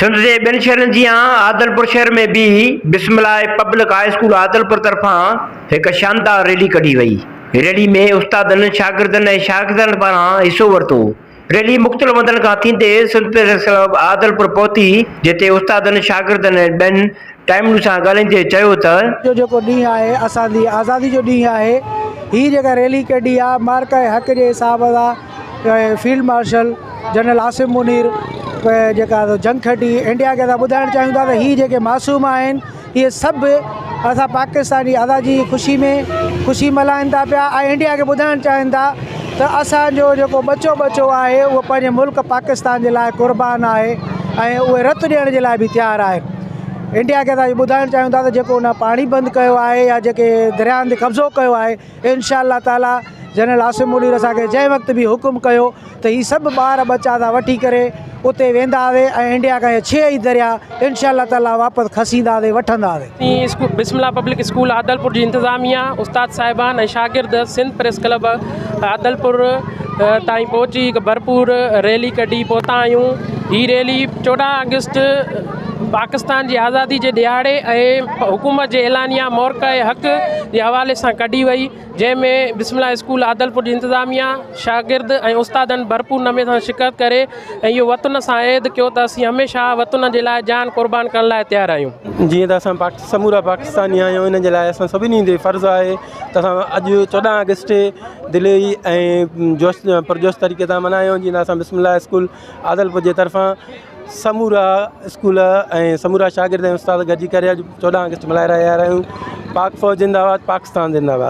सिंध जे ॿिनि शहरनि जी आदलपुर शहर में भी बिस्मिल्लाह पब्लिक हाई स्कूल आदलपुर तरफ़ां हिकु शानदार रैली कढी वई। रैली में उस्तादनि, शागिर्दनि ऐं शागिर्दनि पारां हिसो वरितो। रैली मुख़्तलिफ़ हंधनि खां थींदे सिंध प्रेस क्लब आदलपुर पहुती, जिते उस्तादनि, शागिर्दनि ऐं ॿियनि टाइमूं सां ॻाल्हाईंदे चयो त जेको ॾींहुं आहे असांजी आज़ादी जो ॾींहुं आहे। हीअ जेका रैली कढी आहे मार्का हक़ जे हिसाब सां field marshal general Asim Munir जेका जंग खटी इंडिया खे असां ॿुधाइणु चाहियूं था त हीअ जेके मासूम आहिनि इहे सभु असां पाकिस्तानी आज़ादी जी ख़ुशी मल्हाइनि था पिया ऐं इंडिया खे ॿुधाइणु चाहिनि था त असांजो जेको बचो आहे उहो पंहिंजे मुल्क पाकिस्तान जे लाइ क़ुर्बान आहे ऐं उहे रतु ॾियण जे लाइ बि तयारु आहिनि। इंडिया खे असां ॿुधाइणु चाहियूं था त जेको उन पाणी बंदि कयो आहे या जेके दरियाहनि ते कब्ज़ो कयो आहे, इंशाअल्लाह ताला जनरल आसिम मुनीर असांखे जंहिं वक़्तु बि हुकुम कयो त हीअ सभु ॿार बच्चा था वठी करे उते वेंदासीं ऐं इंडिया खां इहे 6 ई दरिया इंशाअल्लाह ताला वापसि खसींदासीं, वठंदासीं। स्कूल बिस्मिल्लाह पब्लिक स्कूल आदलपुर जी इंतज़ामिया, उस्ताद साहिबान ऐं शागिर्द सिंध प्रेस क्लब आदलपुर ताईं पहुची हिकु भरपूर रैली कढी पहुता आहियूं। हीअ रैली 14 अगस्त पाकिस्तान जी आज़ादी जे ॾियारे ऐं हुकूमत जे ऐलानिया मोर्का हक़ जे हवाले सां कढी वई, जंहिंमें बिस्मिल्लाह स्कूल आदलपुर जी इंतज़ामिया, शागिर्द ऐं उस्तादनि भरपूर नमे सां शिरकत करे ऐं इहो वतन सां ऐद कयो त असीं हमेशह वतन जे लाइ जान क़ुर्बान करण लाइ तयारु आहियूं। जीअं त असां समूरा पाकिस्तानी आहियूं, इन जे लाइ असां सभिनी ते फ़र्ज़ु आहे त असां अॼु 14 अगस्त दिली ऐं पुरजोश तरीक़े सां मल्हायूं। जीअं त असां बिस्मिल्लाह स्कूल आदलपुर जे तरफ़ां समूरा स्कूल ऐं समूरा शागिर्द ऐं उस्ताद गॾिजी करे अॼु 14 अगस्त मल्हाए रहिया आहियूं। पाक फ़ौज जिंदाबाद, पाकिस्तान जिंदाबाद।